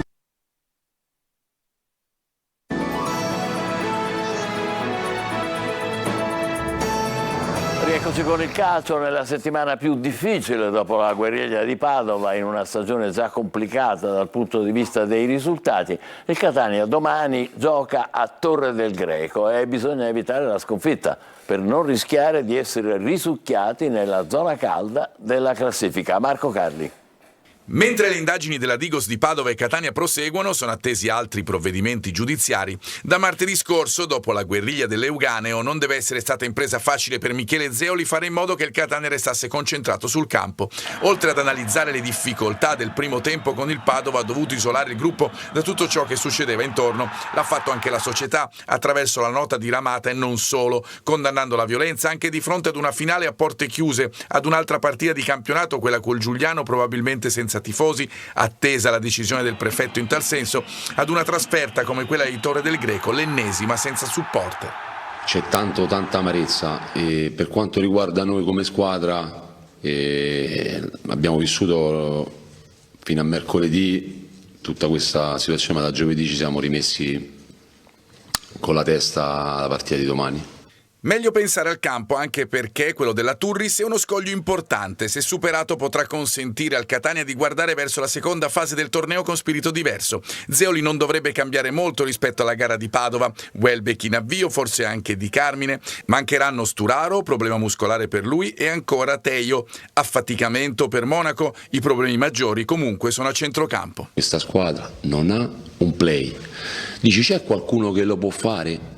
Rieccoci con il calcio nella settimana più difficile dopo la guerriglia di Padova, in una stagione già complicata dal punto di vista dei risultati. Il Catania domani gioca a Torre del Greco e bisogna evitare la sconfitta per non rischiare di essere risucchiati nella zona calda della classifica. Marco Carli. Mentre le indagini della Digos di Padova e Catania proseguono, sono attesi altri provvedimenti giudiziari. Da martedì scorso, dopo la guerriglia dell'Euganeo, non deve essere stata impresa facile per Michele Zeoli fare in modo che il Catania restasse concentrato sul campo. Oltre ad analizzare le difficoltà del primo tempo con il Padova, ha dovuto isolare il gruppo da tutto ciò che succedeva intorno. L'ha fatto anche la società, attraverso la nota diramata e non solo, condannando la violenza anche di fronte ad una finale a porte chiuse, ad un'altra partita di campionato, quella col Giuliano, probabilmente senza tifosi, attesa la decisione del prefetto in tal senso, ad una trasferta come quella di Torre del Greco, l'ennesima senza supporter. C'è tanta amarezza e per quanto riguarda noi come squadra abbiamo vissuto fino a mercoledì tutta questa situazione, ma da giovedì ci siamo rimessi con la testa alla partita di domani. Meglio pensare al campo, anche perché quello della Turris è uno scoglio importante. Se superato potrà consentire al Catania di guardare verso la seconda fase del torneo con spirito diverso. Zeoli non dovrebbe cambiare molto rispetto alla gara di Padova. Welbeck in avvio, forse anche Di Carmine. Mancheranno Sturaro, problema muscolare per lui, e ancora Teio. Affaticamento per Monaco. I problemi maggiori comunque sono a centrocampo. Questa squadra non ha un play. Dici, c'è qualcuno che lo può fare?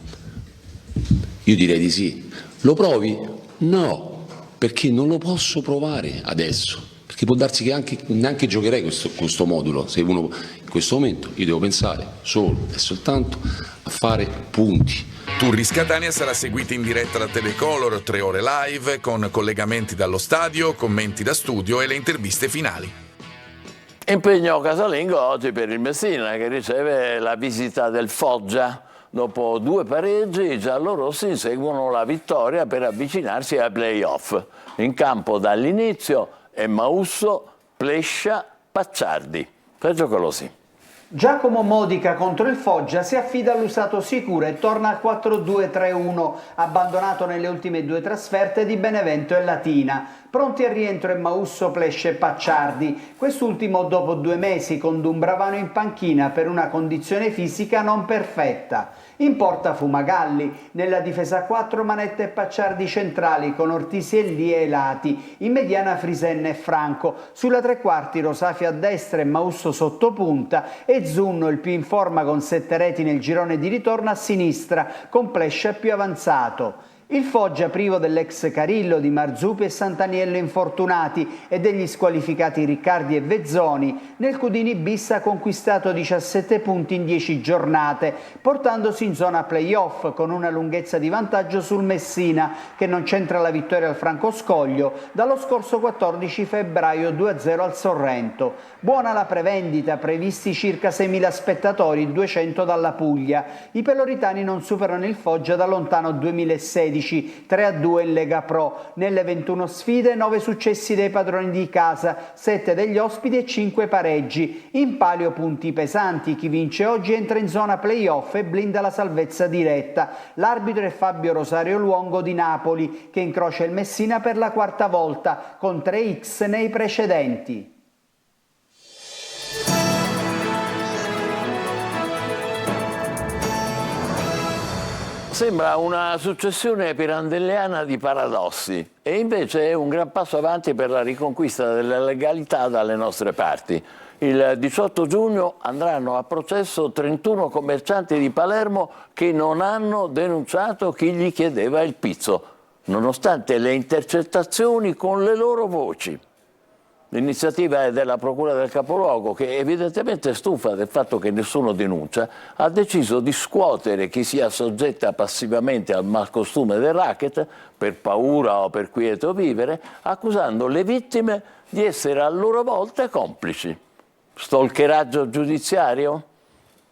Io direi di sì. Lo provi? No, perché non lo posso provare adesso, perché può darsi che neanche giocherei questo modulo. Se uno in questo momento io devo pensare solo e soltanto a fare punti. Turris Catania sarà seguita in diretta da Telecolor, 3 ore live, con collegamenti dallo stadio, commenti da studio e le interviste finali. Impegno casalingo oggi per il Messina, che riceve la visita del Foggia. Dopo 2 pareggi, i giallorossi inseguono la vittoria per avvicinarsi ai play-off. In campo dall'inizio Emmausso, Plescia, Pacciardi. Peggio così. Giacomo Modica contro il Foggia si affida all'usato sicuro e torna al 4-2-3-1, abbandonato nelle ultime 2 trasferte di Benevento e Latina. Pronti al rientro Emmausso, Plescia e Pacciardi, quest'ultimo dopo 2 mesi con Dumbravano in panchina per una condizione fisica non perfetta. In porta Fumagalli, nella difesa 4 Manetta e Pacciardi centrali con Ortisi e Lie ai lati, in mediana Frisenna e Franco, sulla tre quarti Rosafio a destra e Mausso sottopunta e Zunno il più in forma con 7 reti nel girone di ritorno a sinistra, con Plescia più avanzato. Il Foggia privo dell'ex Carillo, di Marzupi e Santaniello infortunati e degli squalificati Riccardi e Vezzoni, nel Cudini bis ha conquistato 17 punti in 10 giornate, portandosi in zona play-off con una lunghezza di vantaggio sul Messina, che non c'entra la vittoria al Francoscoglio dallo scorso 14 febbraio 2-0 al Sorrento. Buona la prevendita, previsti circa 6.000 spettatori, 200 dalla Puglia. I peloritani non superano il Foggia da lontano 2016. 3-2 in Lega Pro. Nelle 21 sfide 9 successi dei padroni di casa, 7 degli ospiti e 5 pareggi. In palio punti pesanti, chi vince oggi entra in zona play-off e blinda la salvezza diretta. L'arbitro è Fabio Rosario Luongo di Napoli, che incrocia il Messina per la 4ª volta, con 3x nei precedenti. Sembra una successione pirandelliana di paradossi e invece è un gran passo avanti per la riconquista della legalità dalle nostre parti. Il 18 giugno andranno a processo 31 commercianti di Palermo che non hanno denunciato chi gli chiedeva il pizzo, nonostante le intercettazioni con le loro voci. L'iniziativa è della Procura del Capoluogo, che evidentemente stufa del fatto che nessuno denuncia, ha deciso di scuotere chi si assoggetta passivamente al malcostume del racket, per paura o per quieto vivere, accusando le vittime di essere a loro volta complici. Stalkeraggio giudiziario?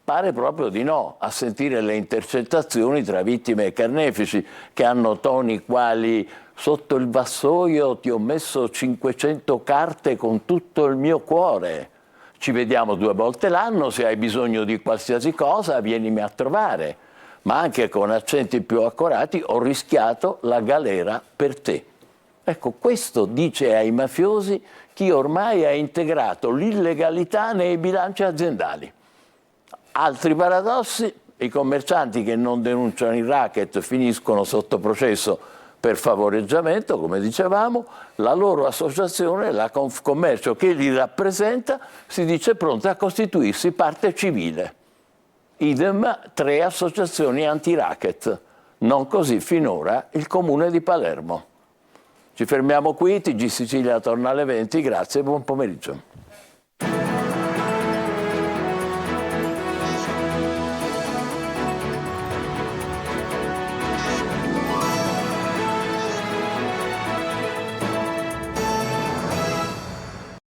Pare proprio di no, a sentire le intercettazioni tra vittime e carnefici, che hanno toni quali: sotto il vassoio ti ho messo 500 carte con tutto il mio cuore. Ci vediamo 2 volte l'anno, se hai bisogno di qualsiasi cosa vienimi a trovare. Ma anche con accenti più accorati: ho rischiato la galera per te. Ecco, questo dice ai mafiosi chi ormai ha integrato l'illegalità nei bilanci aziendali. Altri paradossi: i commercianti che non denunciano il racket finiscono sotto processo per favoreggiamento, come dicevamo, la loro associazione, la Confcommercio che li rappresenta, si dice pronta a costituirsi parte civile. Idem 3 associazioni anti-racket, non così finora il Comune di Palermo. Ci fermiamo qui, TG Sicilia torna alle 20, grazie e buon pomeriggio.